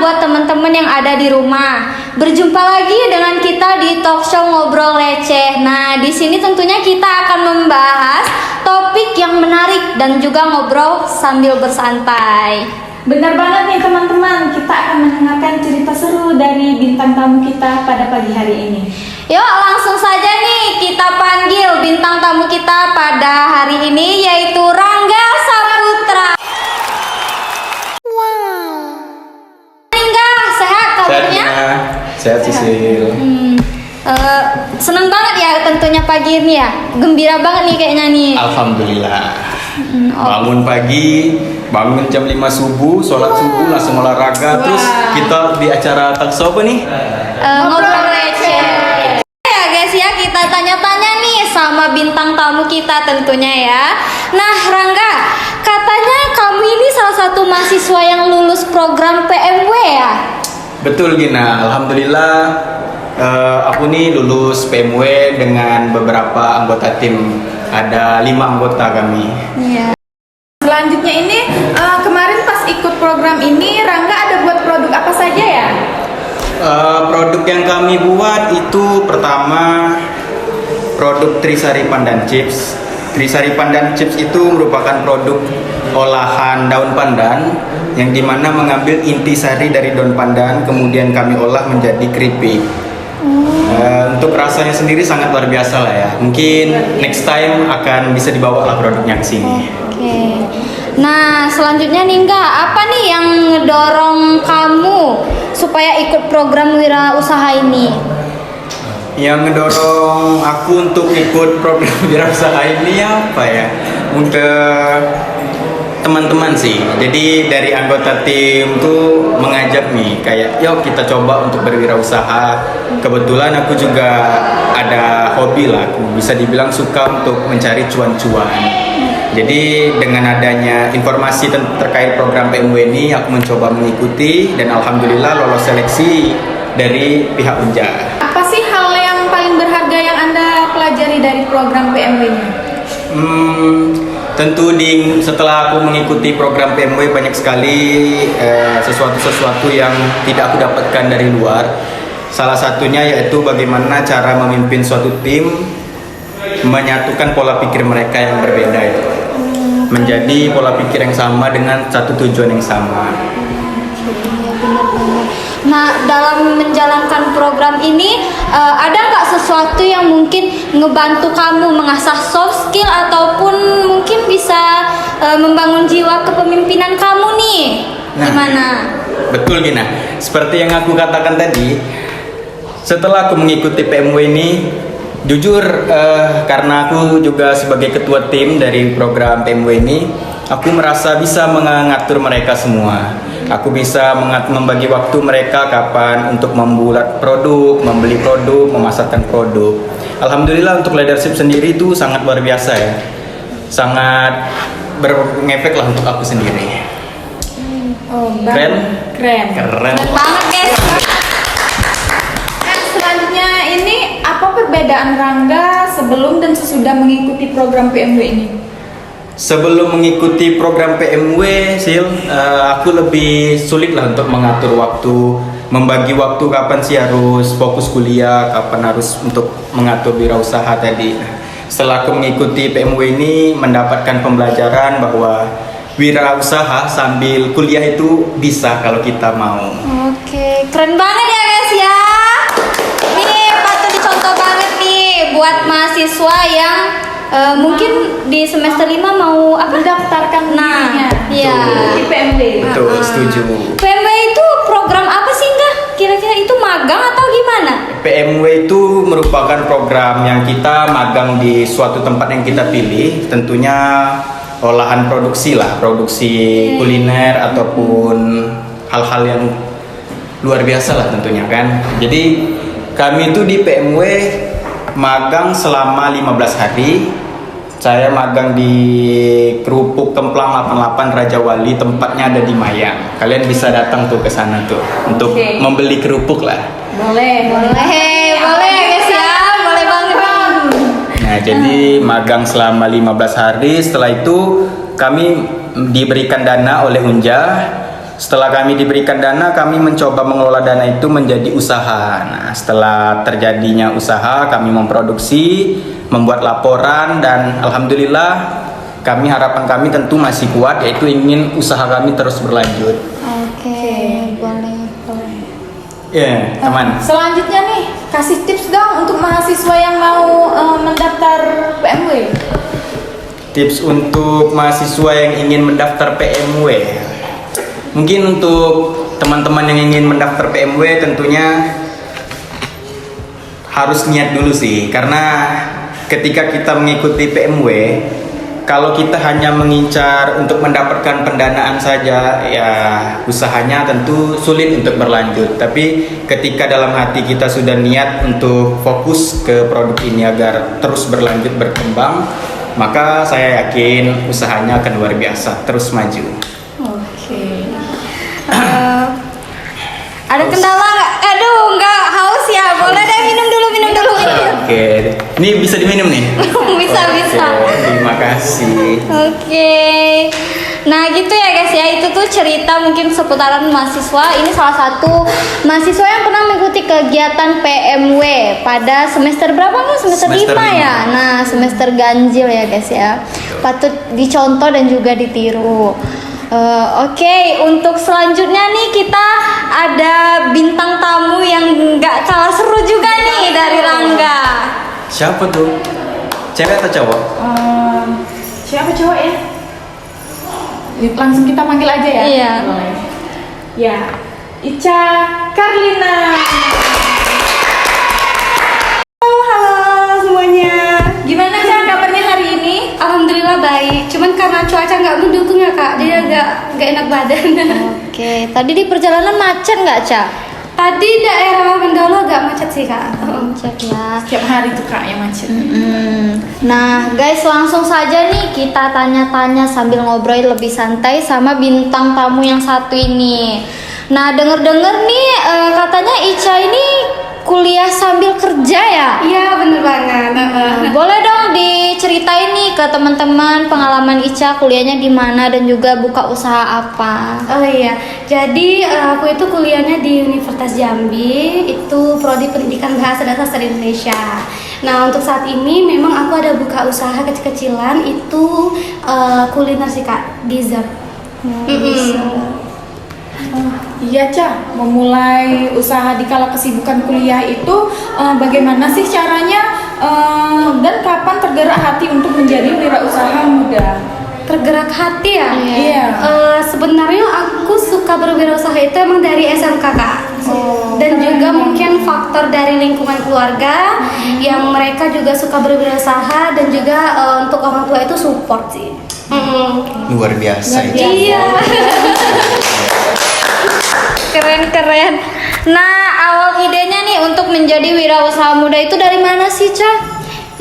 buat teman-teman yang ada di rumah. Berjumpa lagi dengan kita di talk show Ngobrol Receh. Nah, di sini tentunya kita akan membahas topik yang menarik dan juga ngobrol sambil bersantai. Benar banget nih teman-teman, kita akan mendengarkan cerita seru dari bintang tamu kita pada pagi hari ini. Yuk langsung saja nih kita panggil bintang tamu kita pada hari ini, yaitu Rangga Saputra. Rangga, sehat kabarnya? Sehat Sisil. Senang banget ya tentunya pagi ini ya. Gembira banget nih kayaknya nih. Alhamdulillah. Bangun pagi, bangun jam 5 subuh, sholat subuh, langsung olahraga. Terus kita di acara talk show apa nih? Ngobrol receh. Ya guys ya, kita tanya-tanya nih sama bintang tamu kita tentunya ya. Nah Rangga, katanya kamu ini salah satu mahasiswa yang lulus program PMW ya? Betul Gina, Alhamdulillah. Aku nih lulus PMW dengan beberapa anggota tim. Ada 5 anggota kami. Iya. Selanjutnya ini kemarin pas ikut program ini Rangga ada buat produk apa saja ya? Produk yang kami buat itu pertama produk Trisari Pandan Chips. Trisari Pandan Chips itu merupakan produk olahan daun pandan yang dimana mengambil intisari dari daun pandan kemudian kami olah menjadi keripik. Untuk rasanya sendiri sangat luar biasa lah ya. Mungkin next time akan bisa dibawa lah produknya ke sini. Oke. Nah, selanjutnya nih apa nih yang ngedorong kamu supaya ikut program wirausaha ini? Yang ngedorong aku untuk ikut program wirausaha ini apa ya? Untuk teman-teman sih. Jadi dari anggota tim tuh mengajak nih kayak yuk kita coba untuk berwirausaha. Kebetulan aku juga ada hobi lah, bisa dibilang suka untuk mencari cuan-cuan. Jadi dengan adanya informasi terkait program PMW ini aku mencoba mengikuti dan alhamdulillah lolos seleksi dari pihak Unja. Apa sih hal yang paling berharga yang Anda pelajari dari program PMW ini? Tentu setelah aku mengikuti program PMW banyak sekali sesuatu yang tidak aku dapatkan dari luar. Salah satunya yaitu bagaimana cara memimpin suatu tim, menyatukan pola pikir mereka yang berbeda itu menjadi pola pikir yang sama dengan satu tujuan yang sama. Nah, dalam menjalankan program ini ada nggak sesuatu yang mungkin ngebantu kamu mengasah soft skill ataupun mungkin bisa membangun jiwa kepemimpinan kamu nih? Gimana? Betul Gina. Seperti yang aku katakan tadi, setelah aku mengikuti PMW ini, jujur karena aku juga sebagai ketua tim dari program PMW ini, aku merasa bisa mengatur mereka semua. Aku bisa membagi waktu mereka kapan untuk membuat produk, membeli produk, memasarkan produk. Alhamdulillah untuk leadership sendiri itu sangat luar biasa ya. Sangat berngefek lah untuk aku sendiri. Keren? Keren. Keren banget guys. Nah, selanjutnya ini apa perbedaan Rangga sebelum dan sesudah mengikuti program PMW ini? Sebelum mengikuti program PMW, aku lebih sulit lah untuk mengatur waktu, membagi waktu kapan sih harus fokus kuliah, kapan harus untuk mengatur wirausaha tadi. Setelah aku mengikuti PMW ini, mendapatkan pembelajaran bahwa wirausaha sambil kuliah itu bisa kalau kita mau. Oke, keren banget ya guys ya. Nih patut dicontoh banget nih buat mahasiswa yang mungkin di semester 5 mau mendaftarkan dirinya di PMW. Betul, setuju. PMW itu program apa sih enggak? Kira-kira itu magang atau gimana? PMW itu merupakan program yang kita magang di suatu tempat yang kita pilih, tentunya olahan produksi lah, produksi kuliner ataupun hal-hal yang luar biasa lah tentunya kan. Jadi kami itu di PMW magang selama 15 hari. Saya magang di Kerupuk Kemplang 88 Raja Wali, tempatnya ada di Mayang. Kalian bisa datang tuh ke sana tuh untuk membeli kerupuk lah. Boleh guys ya, boleh banget. Nah, jadi magang selama 15 hari. Setelah itu kami diberikan dana oleh Unja setelah kami diberikan dana, kami mencoba mengelola dana itu menjadi usaha. Nah, setelah terjadinya usaha, kami memproduksi, membuat laporan, dan alhamdulillah harapan kami tentu masih kuat, yaitu ingin usaha kami terus berlanjut. Oke, boleh. Ya, teman. Selanjutnya nih, kasih tips dong untuk mahasiswa yang mau mendaftar PMW. Tips untuk mahasiswa yang ingin mendaftar PMW. Mungkin untuk teman-teman yang ingin mendaftar PMW tentunya harus niat dulu sih, karena ketika kita mengikuti PMW, kalau kita hanya mengincar untuk mendapatkan pendanaan saja, ya usahanya tentu sulit untuk berlanjut. Tapi ketika dalam hati kita sudah niat untuk fokus ke produk ini agar terus berlanjut berkembang, maka saya yakin usahanya akan luar biasa, terus maju. Oke. Ada kendala nggak? Aduh, nggak haus ya? Boleh deh minum dulu. Oke, ini bisa diminum nih. Bisa. Oke, terima kasih. Oke. Nah gitu ya guys ya, itu tuh cerita mungkin seputaran mahasiswa. Ini salah satu mahasiswa yang pernah mengikuti kegiatan PMW pada semester berapa nih? Semester 5 ya? Nah semester ganjil ya guys ya. Patut dicontoh dan juga ditiru. Oke, untuk selanjutnya nih kita ada bintang tamu yang nggak kalah seru juga nih dari Rangga. Siapa tuh? Cewek atau cowok? Siapa cowok ya? Langsung kita panggil aja ya. Iya. Boleh. Ya, Ica Karlina. Halo semuanya. Gimana Ca kabarnya hari ini? Alhamdulillah baik. Cuman karena cuaca nggak mendukung ya kak, jadi agak nggak enak badan. Oke, tadi di perjalanan macet nggak Ca? Tadi daerah Mendolo agak macet sih kak. Macet ya. Setiap hari tuh Kak yang macet. Nah guys, langsung saja nih kita tanya-tanya sambil ngobrol lebih santai sama bintang tamu yang satu ini. Nah denger-denger nih katanya Ica ini kuliah sambil kerja ya? Iya bener banget. Boleh dong diceritain nih ke teman-teman pengalaman Ica kuliahnya di mana dan juga buka usaha apa? Oh iya, jadi aku itu kuliahnya di Universitas Jambi, itu prodi Pendidikan Bahasa dan Sastra Indonesia. Nah untuk saat ini memang aku ada buka usaha kecil-kecilan, itu kuliner sih kak, dessert. Iya Ca, memulai usaha di kala kesibukan kuliah itu bagaimana sih caranya dan kapan tergerak hati untuk menjadi wirausaha muda? Tergerak hati ya? Iya. Sebenarnya aku suka berwirausaha itu emang dari SMK kak. Dan juga mungkin faktor dari lingkungan keluarga yang mereka juga suka berwirausaha dan juga untuk orang tua itu support sih. Luar biasa itu. Iya. Keren. Nah, awal idenya nih untuk menjadi wirausaha muda itu dari mana sih, Ca?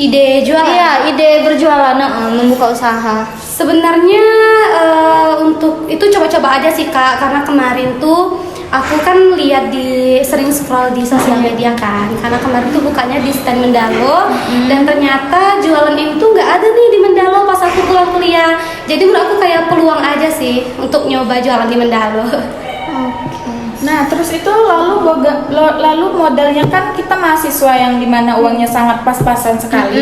Ide jualan? Iya, ide berjualan, membuka usaha. Sebenarnya untuk itu coba-coba aja sih, Kak. Karena kemarin tuh aku kan lihat sering scroll di sosial media kan. Karena kemarin tuh bukanya di stand Mendalo dan ternyata jualan itu nggak ada nih di Mendalo pas aku pulang kuliah. Jadi menurut aku kayak peluang aja sih untuk nyoba jualan di Mendalo. Nah, terus itu lalu modalnya kan kita mahasiswa yang dimana uangnya sangat pas-pasan sekali.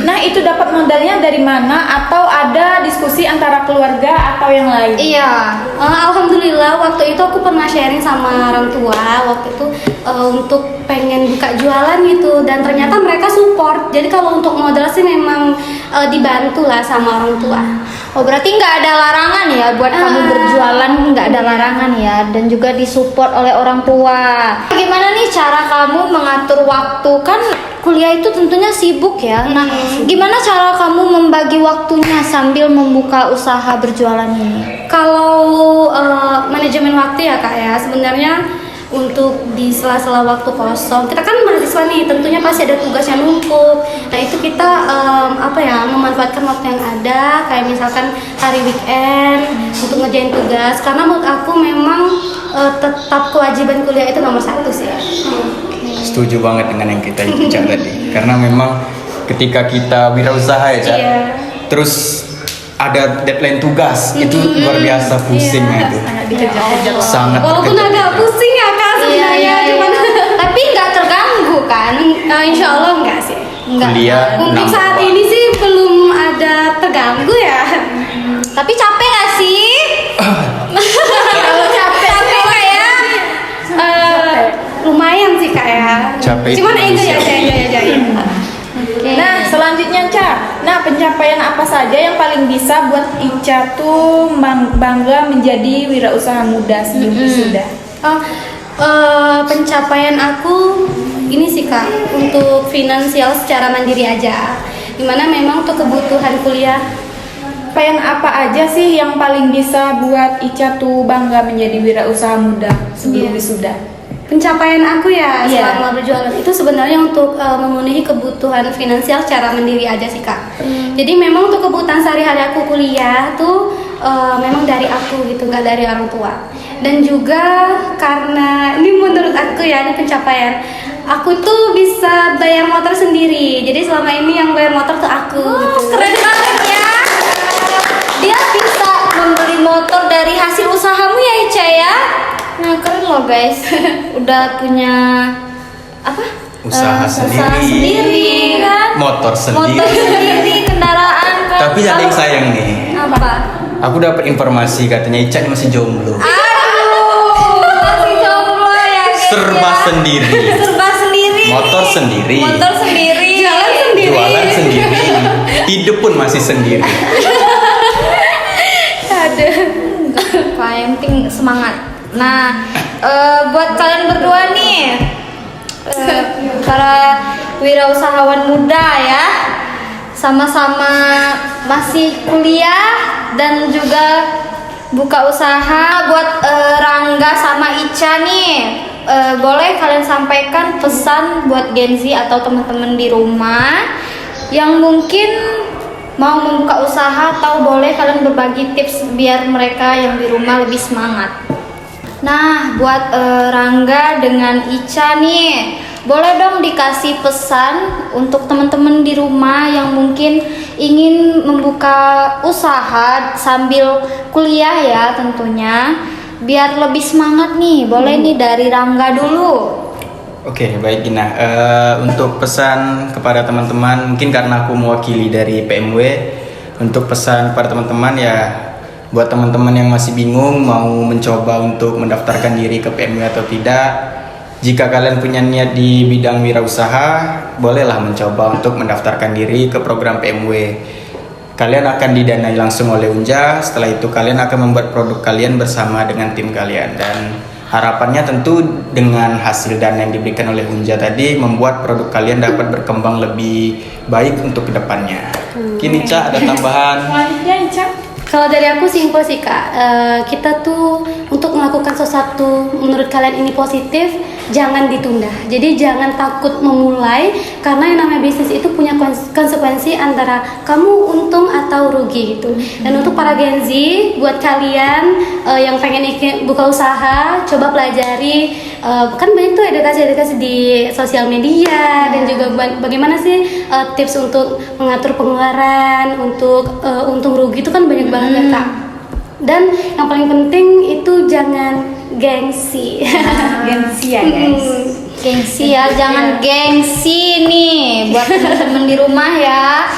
Nah, itu dapat modalnya dari mana atau ada diskusi antara keluarga atau yang lain? Iya, alhamdulillah waktu itu aku pernah sharing sama orang tua waktu itu untuk pengen buka jualan gitu dan ternyata mereka support. Jadi kalau untuk modal sih memang dibantu lah sama orang tua. Oh berarti nggak ada larangan ya buat kamu berjualan, nggak ada larangan ya, dan juga disupport oleh orang tua. Gimana nih cara kamu mengatur waktu, kan kuliah itu tentunya sibuk ya. Nah gimana cara kamu membagi waktunya sambil membuka usaha berjualan ini? Kalau manajemen waktu ya kak ya, sebenarnya untuk di sela-sela waktu kosong kita kan mahasiswa nih, tentunya pasti ada tugas yang numpuk. Nah itu kita memanfaatkan waktu yang ada, kayak misalkan hari weekend untuk ngerjain tugas, karena menurut aku memang tetap kewajiban kuliah itu nomor 1 sih. Setuju banget dengan yang kita bicara tadi, karena memang ketika kita wirausaha ya Cak, terus ada deadline tugas itu luar biasa pusingnya itu. Sangat dikejar-kejar. Sangat Walaupun terkejar. agak pusing ya kak sebenarnya, cuman tapi nggak terganggu kan? Insya Allah nggak sih. Nggak. Kuliah Untuk 6 saat ini sih belum ada terganggu ya. Tapi capek nggak sih? Kalau capek Capek nggak ya? Lumayan sih kak ya. Capek Cuman itu enjoy manusia. aja. Oke. Nah, selanjutnya Ca. Nah, pencapaian apa saja yang paling bisa buat Ica tuh bangga menjadi wirausaha muda sebelum wisuda? Pencapaian aku ini sih kak, untuk finansial secara mandiri aja. Dimana memang untuk kebutuhan kuliah. Pencapaian apa aja sih yang paling bisa buat Ica tuh bangga menjadi wirausaha muda sebelum Iya. wisuda? Pencapaian aku ya Iya. selama berjualan itu sebenarnya untuk memenuhi kebutuhan finansial secara mandiri aja sih kak. Jadi memang untuk kebutuhan sehari-hari aku kuliah tuh memang dari aku gitu, nggak dari orang tua. Dan juga karena ini menurut aku ya, ini pencapaian, aku tuh bisa bayar motor sendiri. Jadi selama ini yang bayar motor tuh aku. Gitu. Keren banget ya. Dia bisa membeli motor dari hasil usahamu ya Ica ya. Nah keren loh guys, udah punya apa? Usaha sendiri. kan? Motor sendiri. Motor sendiri, kendaraan kan. Tapi ada yang sayang nih. Apa? Aku dapat informasi katanya Ica ini masih jomblo. Aduh, masih jomblo ya guys. Serba ya. sendiri. Serba sendiri. Motor sendiri. Motor sendiri. Jalan sendiri. Jualan sendiri. Hidup pun masih sendiri. Aduh. Pak, yang penting semangat. Nah, buat kalian berdua nih, para wirausahawan muda ya, sama-sama masih kuliah dan juga buka usaha. Buat Rangga sama Ica nih, boleh kalian sampaikan pesan buat Gen Z atau teman-teman di rumah yang mungkin mau membuka usaha, atau boleh kalian berbagi tips biar mereka yang di rumah lebih semangat. Nah, buat Rangga dengan Ica nih, boleh dong dikasih pesan untuk teman-teman di rumah yang mungkin ingin membuka usaha sambil kuliah ya tentunya, biar lebih semangat nih. Boleh nih dari Rangga dulu. Oke, baik Gina. Untuk pesan kepada teman-teman, mungkin karena aku mewakili dari PMW, untuk pesan kepada teman-teman ya, buat teman-teman yang masih bingung mau mencoba untuk mendaftarkan diri ke PMW atau tidak, jika kalian punya niat di bidang wirausaha, bolehlah mencoba untuk mendaftarkan diri ke program PMW. Kalian akan didanai langsung oleh Unja. Setelah itu kalian akan membuat produk kalian bersama dengan tim kalian, dan harapannya tentu dengan hasil dana yang diberikan oleh Unja tadi membuat produk kalian dapat berkembang lebih baik untuk kedepannya. Kini Ca, ada tambahan? Selanjutnya Ica. Kalau dari aku simpel sih kak, kita tuh untuk melakukan sesuatu menurut kalian ini positif, jangan ditunda. Jadi jangan takut memulai, karena yang namanya bisnis itu punya konsekuensi antara kamu untung atau rugi gitu. Dan untuk para Gen Z, buat kalian yang pengen buka usaha, coba pelajari, kan banyak tuh edukasi di sosial media, dan juga bagaimana sih tips untuk mengatur pengeluaran, untuk untung rugi itu kan banyak banget ya kak. Dan yang paling penting itu jangan gengsi. Gengsi ya guys. Gengsi ya, jangan gengsi nih buat teman-teman di rumah ya.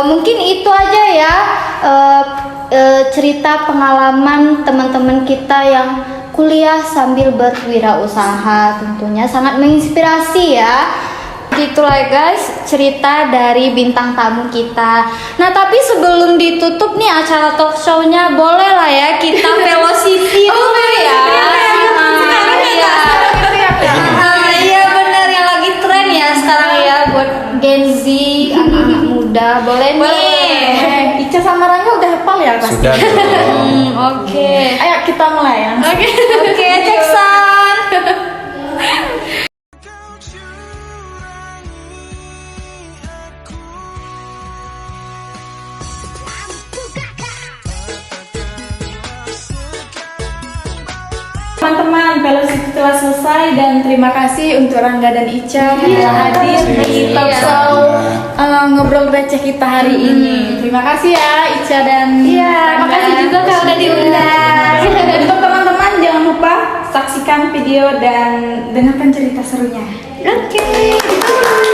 Mungkin itu aja ya cerita pengalaman teman-teman kita yang kuliah sambil berwirausaha, tentunya sangat menginspirasi ya. Itulah guys cerita dari bintang tamu kita. Nah tapi sebelum ditutup nih acara talk show-nya, boleh lah ya kita velocity dulu ya. Iya benar, yang lagi tren ya sekarang ya buat Gen Z, anak-anak muda. Boleh nih. Ica sama Rangga udah hafal ya pasti? Sudah dong. Oke. Ayo kita mulai ya. Oke, cek sound. Teman-teman, Velocity telah selesai dan terima kasih untuk Rangga dan Ica yang Iya, telah hadir di iya. talk show ngobrol receh kita hari ini. Terima kasih ya Ica dan Iya, Rangga. makasih juga Kak udah diundang. Untuk teman-teman jangan lupa saksikan video dan dengarkan cerita serunya. Oke.